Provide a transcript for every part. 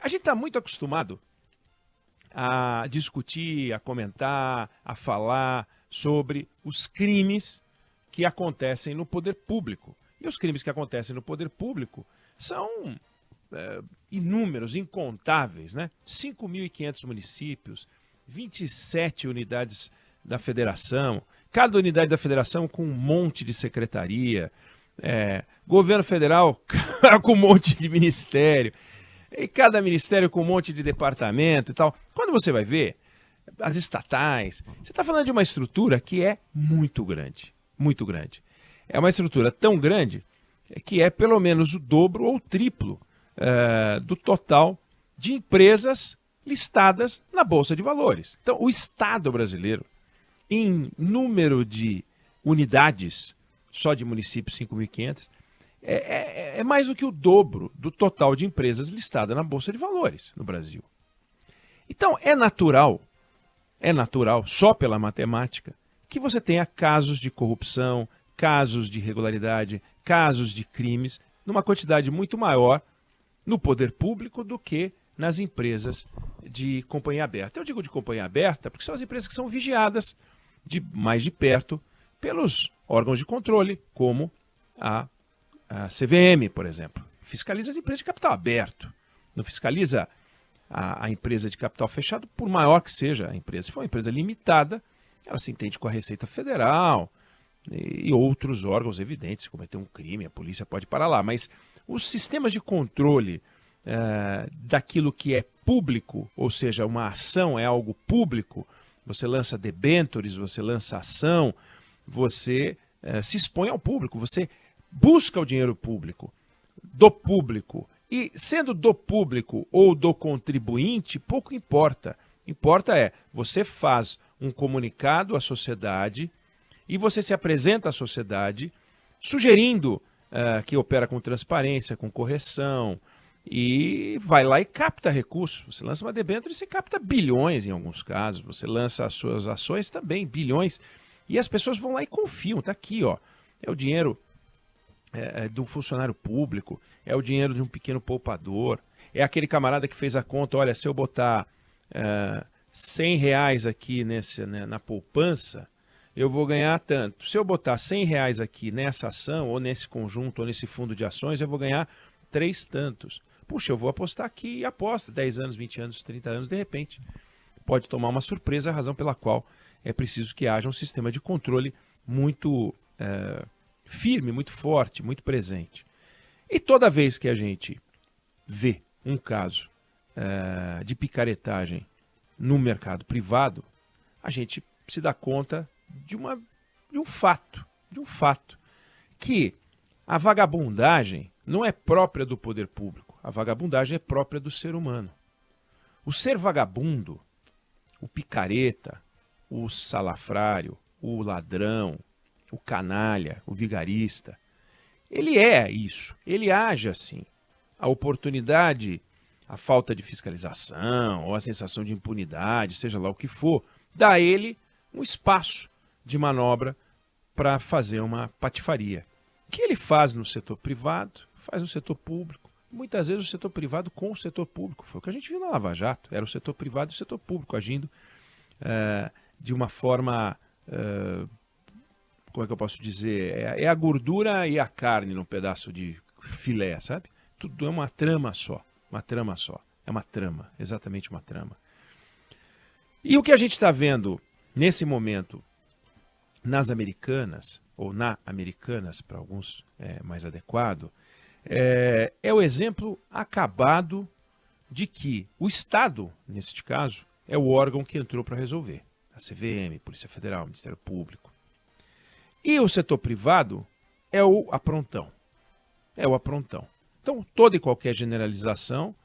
A gente está muito acostumado a discutir, a comentar, a falar sobre os crimes que acontecem no poder público. E os crimes que acontecem no poder público são inúmeros, incontáveis, né? 5.500 municípios, 27 unidades da federação, cada unidade da federação com um monte de secretaria, governo federal com um monte de ministério, e cada ministério com um monte de departamento e tal. Quando você vai ver as estatais, você está falando de uma estrutura que é muito grande, muito grande. É uma estrutura tão grande que é pelo menos o dobro ou o triplo do total de empresas listadas na Bolsa de Valores. Então, o Estado brasileiro, em número de unidades, só de municípios 5.500, é mais do que o dobro do total de empresas listadas na Bolsa de Valores no Brasil. Então, é natural, só pela matemática, que você tenha casos de corrupção, casos de irregularidade, casos de crimes, numa quantidade muito maior no poder público do que nas empresas de companhia aberta. Eu digo de companhia aberta porque são as empresas que são vigiadas mais de perto pelos órgãos de controle, como a CVM, por exemplo. Fiscaliza as empresas de capital aberto, não fiscaliza a empresa de capital fechado, por maior que seja a empresa. Se for uma empresa limitada, ela se entende com a Receita Federal e outros órgãos evidentes. Se cometer um crime, a polícia pode parar lá. Mas os sistemas de controle daquilo que é público, ou seja, uma ação é algo público, você lança debêntures, você lança ação, você se expõe ao público, você busca o dinheiro público, do público. E sendo do público ou do contribuinte, pouco importa. Importa você faz um comunicado à sociedade e você se apresenta à sociedade sugerindo que opera com transparência, com correção, e vai lá e capta recursos. Você lança uma debênture e você capta bilhões em alguns casos. Você lança as suas ações também, bilhões. E as pessoas vão lá e confiam. Está aqui, ó. É o dinheiro do funcionário público, é o dinheiro de um pequeno poupador, é aquele camarada que fez a conta, olha, se eu botar R$100 aqui na poupança, eu vou ganhar tanto. Se eu botar R$100 aqui nessa ação, ou nesse conjunto, ou nesse fundo de ações, eu vou ganhar 3 tantos. Puxa, eu vou apostar aqui e aposta 10 anos, 20 anos, 30 anos, de repente. Pode tomar uma surpresa, a razão pela qual é preciso que haja um sistema de controle muito firme, muito forte, muito presente. E toda vez que a gente vê um caso de picaretagem no mercado privado, a gente se dá conta de um fato, que a vagabundagem não é própria do poder público, a vagabundagem é própria do ser humano. O ser vagabundo, o picareta, o salafrário, o ladrão, o canalha, o vigarista, ele é isso, ele age assim. A oportunidade, a falta de fiscalização, ou a sensação de impunidade, seja lá o que for, dá a ele um espaço de manobra para fazer uma patifaria. O que ele faz no setor privado, faz no setor público. Muitas vezes o setor privado com o setor público. Foi o que a gente viu na Lava Jato. Era o setor privado e o setor público agindo de uma forma... como é que eu posso dizer? É a gordura e a carne num pedaço de filé, sabe? Tudo é uma trama só. Uma trama só. É uma trama. Exatamente uma trama. E o que a gente está vendo nesse momento nas Americanas, ou na Americanas, para alguns mais adequado, é o exemplo acabado de que o Estado, neste caso, é o órgão que entrou para resolver. A CVM, Polícia Federal, Ministério Público. E o setor privado é o aprontão. É o aprontão. Então, toda e qualquer generalização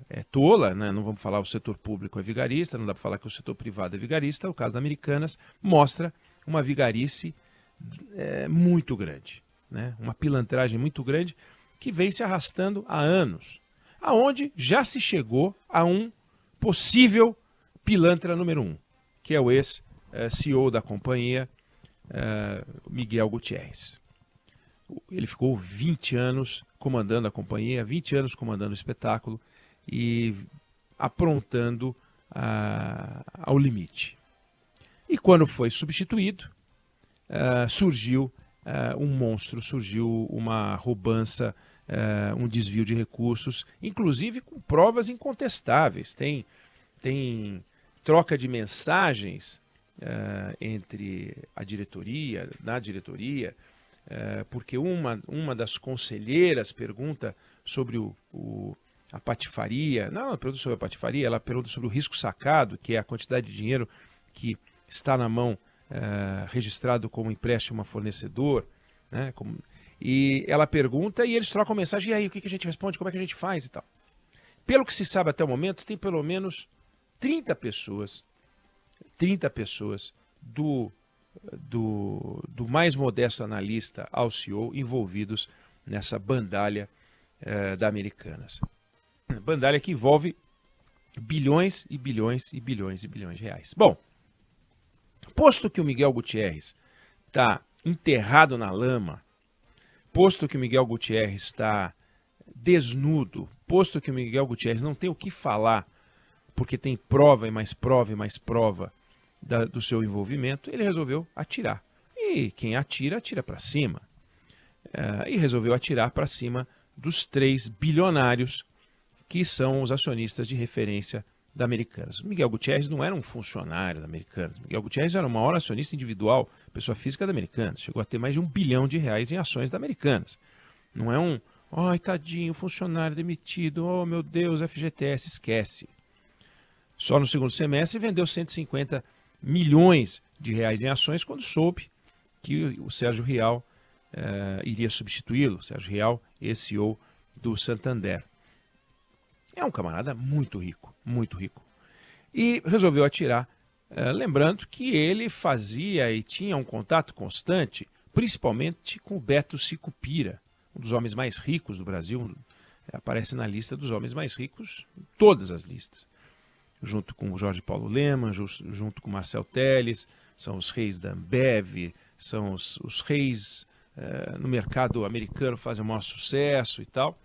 é tola, né? Não vamos falar o setor público é vigarista, não dá para falar que o setor privado é vigarista. O caso da Americanas mostra uma vigarice muito grande, né? Uma pilantragem muito grande que vem se arrastando há anos, aonde já se chegou a um possível pilantra número 1, que é o ex-CEO da companhia, Miguel Gutierrez. Ele ficou 20 anos comandando a companhia, 20 anos comandando o espetáculo e aprontando ao limite. E quando foi substituído, surgiu um monstro, surgiu uma roubança, um desvio de recursos, inclusive com provas incontestáveis. Tem troca de mensagens entre a diretoria, na diretoria, porque uma das conselheiras pergunta sobre a patifaria. Não, ela pergunta sobre a patifaria, ela pergunta sobre o risco sacado, que é a quantidade de dinheiro que está na mão, registrado como empréstimo a fornecedor, né? E ela pergunta e eles trocam mensagem. E aí, o que a gente responde? Como é que a gente faz e tal? Pelo que se sabe até o momento, tem pelo menos 30 pessoas do mais modesto analista ao CEO envolvidos nessa bandalha da Americanas. Bandalha que envolve bilhões e bilhões e bilhões e bilhões de reais. Bom, posto que o Miguel Gutierrez está enterrado na lama, posto que o Miguel Gutierrez está desnudo, posto que o Miguel Gutierrez não tem o que falar, porque tem prova e mais prova e mais prova do seu envolvimento, ele resolveu atirar. E quem atira, atira para cima. E resolveu atirar para cima dos 3 bilionários que são os acionistas de referência da Americanas. Miguel Gutierrez não era um funcionário da Americanas. Miguel Gutierrez era o maior acionista individual, pessoa física da Americanas. Chegou a ter mais de R$1 bilhão em ações da Americanas. Não é ai, tadinho, funcionário demitido, oh meu Deus, FGTS, esquece. Só no segundo semestre vendeu 150 milhões de reais em ações quando soube que o Sérgio Rial iria substituí-lo. Sérgio Rial, ex-CEO do Santander. É um camarada muito rico, muito rico. E resolveu atirar, lembrando que ele fazia e tinha um contato constante, principalmente com o Beto Sicupira, um dos homens mais ricos do Brasil, aparece na lista dos homens mais ricos, em todas as listas. Junto com o Jorge Paulo Lemann, junto com o Marcel Telles, são os reis da Ambev, são os reis no mercado americano, fazem o maior sucesso e tal.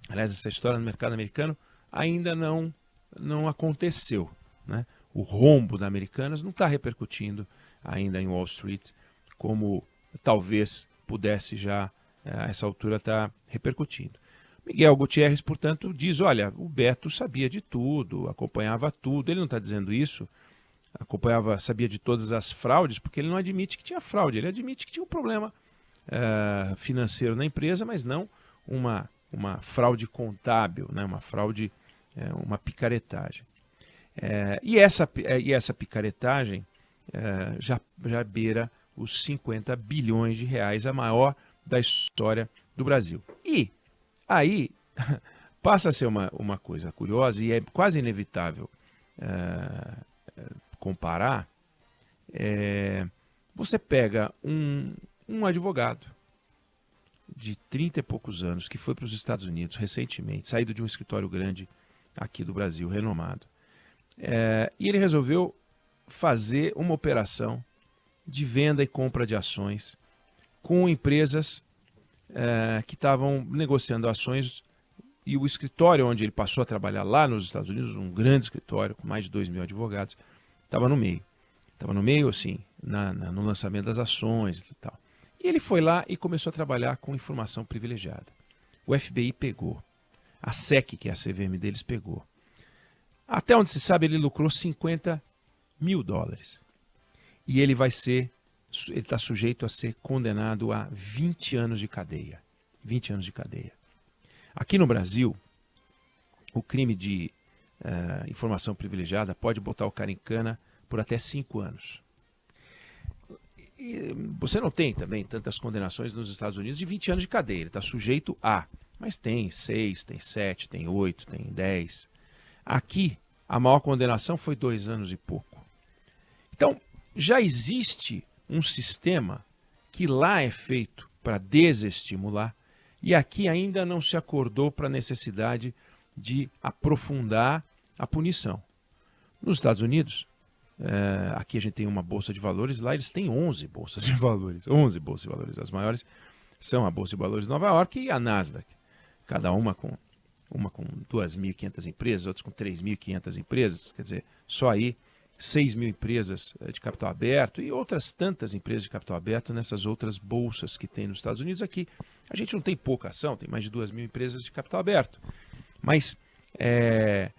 Aliás, essa história no mercado americano ainda não aconteceu, né? O rombo da Americanas não está repercutindo ainda em Wall Street, como talvez pudesse já, a essa altura, estar repercutindo. Miguel Gutierrez, portanto, diz, olha, o Beto sabia de tudo, acompanhava tudo. Ele não está dizendo isso, sabia de todas as fraudes, porque ele não admite que tinha fraude. Ele admite que tinha um problema financeiro na empresa, mas não uma fraude contábil, né? Uma fraude, uma picaretagem. E essa picaretagem já beira os 50 bilhões de reais, a maior da história do Brasil. E aí passa a ser uma coisa curiosa e é quase inevitável comparar. Você pega um advogado de 30 e poucos anos que foi para os Estados Unidos recentemente, saído de um escritório grande aqui do Brasil, renomado, e ele resolveu fazer uma operação de venda e compra de ações com empresas que estavam negociando ações, e o escritório onde ele passou a trabalhar lá nos Estados Unidos, um grande escritório com mais de 2.000 advogados, estava no meio. Estava no meio, assim, no lançamento das ações e tal. E ele foi lá e começou a trabalhar com informação privilegiada. O FBI pegou. A SEC, que é a CVM deles, pegou. Até onde se sabe, ele lucrou $50 mil. E ele está sujeito a ser condenado a 20 anos de cadeia. 20 anos de cadeia. Aqui no Brasil, o crime de informação privilegiada pode botar o cara em cana por até 5 anos. E você não tem também tantas condenações nos Estados Unidos de 20 anos de cadeia. Ele está sujeito a, mas tem 6, tem 7, tem 8, tem 10. Aqui, a maior condenação foi 2 anos e pouco. Então, já existe um sistema que lá é feito para desestimular e aqui ainda não se acordou para a necessidade de aprofundar a punição. Nos Estados Unidos, aqui a gente tem uma bolsa de valores, lá eles têm 11 bolsas de valores, 11 bolsas de valores, as maiores são a Bolsa de Valores de Nova York e a Nasdaq. Cada uma com 2.500 empresas, outras com 3.500 empresas. Quer dizer, só aí 6.000 empresas de capital aberto e outras tantas empresas de capital aberto nessas outras bolsas que tem nos Estados Unidos. Aqui a gente não tem pouca ação, tem mais de 2.000 empresas de capital aberto. Mas em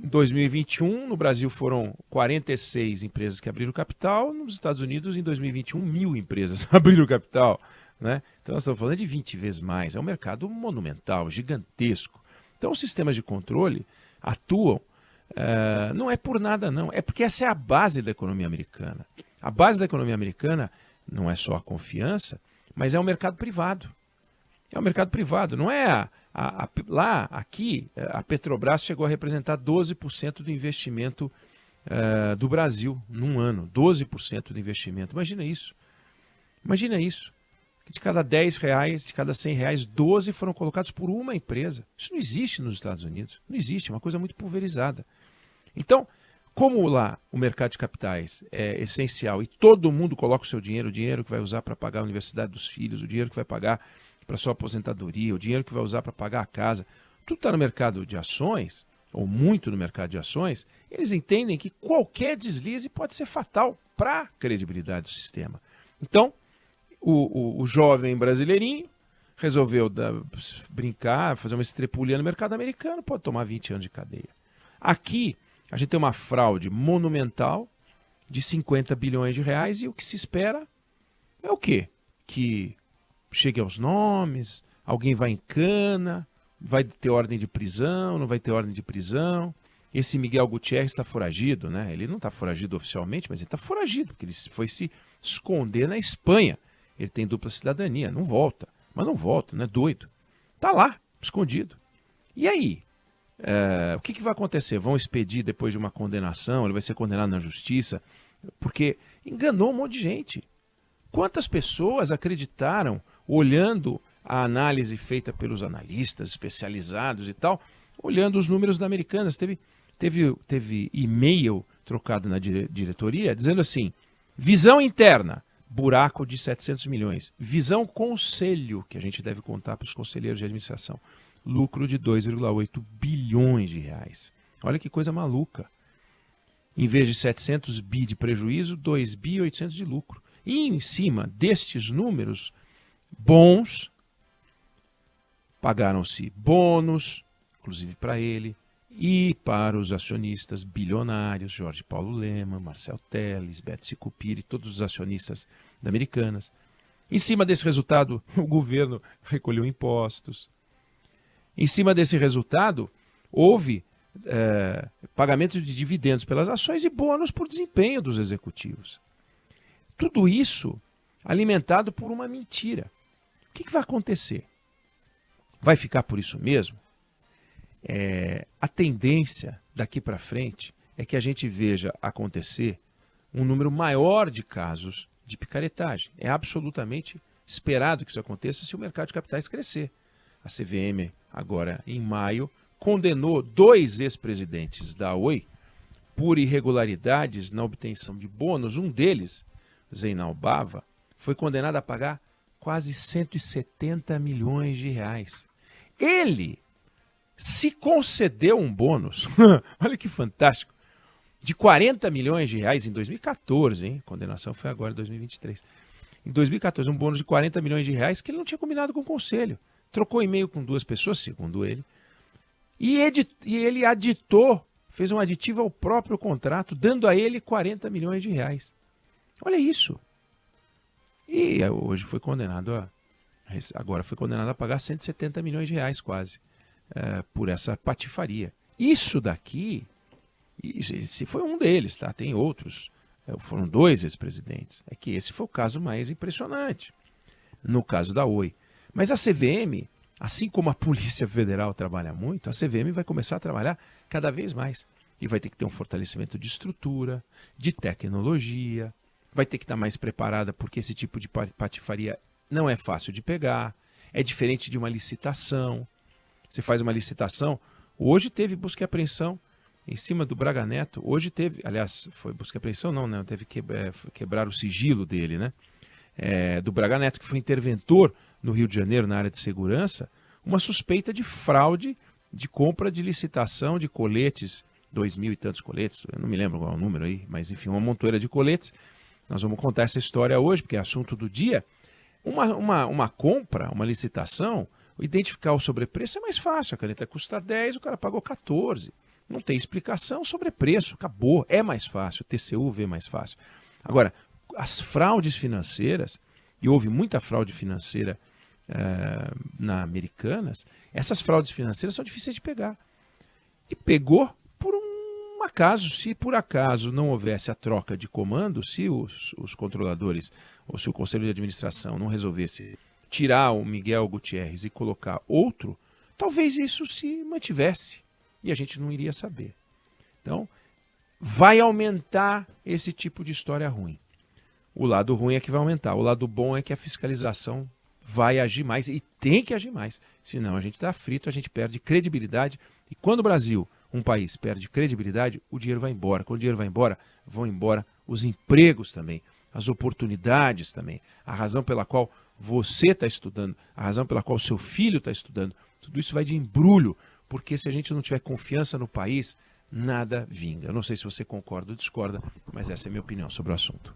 2021, no Brasil foram 46 empresas que abriram capital, nos Estados Unidos, em 2021, 1.000 empresas abriram capital. Né? Então, nós estamos falando de 20 vezes mais. É um mercado monumental, gigantesco. Então, os sistemas de controle atuam, não é por nada, não. É porque essa é a base da economia americana. A base da economia americana não é só a confiança, mas é o mercado privado. É o mercado privado, não é aqui, a Petrobras chegou a representar 12% do investimento do Brasil num ano. 12% do investimento. Imagina isso. Imagina isso. De cada 10 reais, de cada 100 reais, 12 foram colocados por uma empresa. Isso não existe nos Estados Unidos. Não existe, é uma coisa muito pulverizada. Então, como lá o mercado de capitais é essencial e todo mundo coloca o seu dinheiro, o dinheiro que vai usar para pagar a universidade dos filhos, o dinheiro que vai pagar para sua aposentadoria, o dinheiro que vai usar para pagar a casa, tudo está no mercado de ações, ou muito no mercado de ações, eles entendem que qualquer deslize pode ser fatal para a credibilidade do sistema. Então, o jovem brasileirinho resolveu brincar, fazer uma estrepulha no mercado americano, pode tomar 20 anos de cadeia. Aqui, a gente tem uma fraude monumental de 50 bilhões de reais e o que se espera é o quê? Que chegue aos nomes, alguém vai em cana, vai ter ordem de prisão, não vai ter ordem de prisão. Esse Miguel Gutierrez está foragido, né? Ele não está foragido oficialmente, mas ele está foragido, porque ele foi se esconder na Espanha. Ele tem dupla cidadania, não volta. Mas não volta, não é doido. Está lá, escondido. E aí? O que vai acontecer? Vão expedir depois de uma condenação? Ele vai ser condenado na justiça? Porque enganou um monte de gente. Quantas pessoas acreditaram, olhando a análise feita pelos analistas especializados e tal, olhando os números da Americanas? Teve e-mail trocado na diretoria dizendo assim, visão interna, buraco de 700 milhões. Visão conselho, que a gente deve contar para os conselheiros de administração. Lucro de 2,8 bilhões de reais. Olha que coisa maluca. Em vez de 700 bi de prejuízo, 2 bi e 800 de lucro. E em cima destes números bons, pagaram-se bônus, inclusive para ele, e para os acionistas bilionários, Jorge Paulo Lemann, Marcel Telles, Beto Sicupira, todos os acionistas da Americanas. Em cima desse resultado, o governo recolheu impostos. Em cima desse resultado, houve pagamento de dividendos pelas ações e bônus por desempenho dos executivos. Tudo isso alimentado por uma mentira. O que vai acontecer? Vai ficar por isso mesmo? A tendência daqui para frente é que a gente veja acontecer um número maior de casos de picaretagem. É absolutamente esperado que isso aconteça se o mercado de capitais crescer. A CVM, agora em maio, condenou 2 ex-presidentes da Oi por irregularidades na obtenção de bônus. Um deles, Zeinal Bava, foi condenado a pagar quase 170 milhões de reais. Ele se concedeu um bônus, olha que fantástico, de 40 milhões de reais em 2014, hein? A condenação foi agora em 2023. Em 2014, um bônus de 40 milhões de reais que ele não tinha combinado com o conselho. Trocou e-mail com 2 pessoas, segundo ele, e ele aditou, fez um aditivo ao próprio contrato, dando a ele 40 milhões de reais. Olha isso. E hoje foi condenado agora foi condenado a pagar 170 milhões de reais quase, por essa patifaria. Isso daqui, esse foi um deles, tá? Tem outros, foram 2 ex-presidentes. É que esse foi o caso mais impressionante, no caso da Oi. Mas a CVM, assim como a Polícia Federal trabalha muito, a CVM vai começar a trabalhar cada vez mais. E vai ter que ter um fortalecimento de estrutura, de tecnologia, vai ter que estar mais preparada porque esse tipo de patifaria não é fácil de pegar, é diferente de uma licitação. Você faz uma licitação, hoje teve busca e apreensão em cima do Braga Neto, hoje teve, aliás, foi busca e apreensão não, né? Teve que quebrar o sigilo dele, né? Do Braga Neto, que foi interventor no Rio de Janeiro, na área de segurança, uma suspeita de fraude de compra de licitação de coletes, 2.000 e tantos coletes, eu não me lembro qual é o número aí, mas enfim, uma montoeira de coletes. Nós vamos contar essa história hoje, porque é assunto do dia. Uma compra, uma licitação, identificar o sobrepreço é mais fácil. A caneta custa 10, o cara pagou 14. Não tem explicação, sobrepreço, acabou, é mais fácil, o TCU vê mais fácil. Agora, as fraudes financeiras, e houve muita fraude financeira na Americanas, essas fraudes financeiras são difíceis de pegar. E pegou por um acaso, se por acaso não houvesse a troca de comando, se os controladores ou se o Conselho de Administração não resolvesse tirar o Miguel Gutierrez e colocar outro, talvez isso se mantivesse e a gente não iria saber. Então, vai aumentar esse tipo de história ruim. O lado ruim é que vai aumentar. O lado bom é que a fiscalização vai agir mais e tem que agir mais. Senão a gente está frito, a gente perde credibilidade. E quando o Brasil, um país, perde credibilidade, o dinheiro vai embora. Quando o dinheiro vai embora, vão embora os empregos também, as oportunidades também. A razão pela qual você está estudando, a razão pela qual seu filho está estudando, tudo isso vai de embrulho, porque se a gente não tiver confiança no país, nada vinga. Eu não sei se você concorda ou discorda, mas essa é a minha opinião sobre o assunto.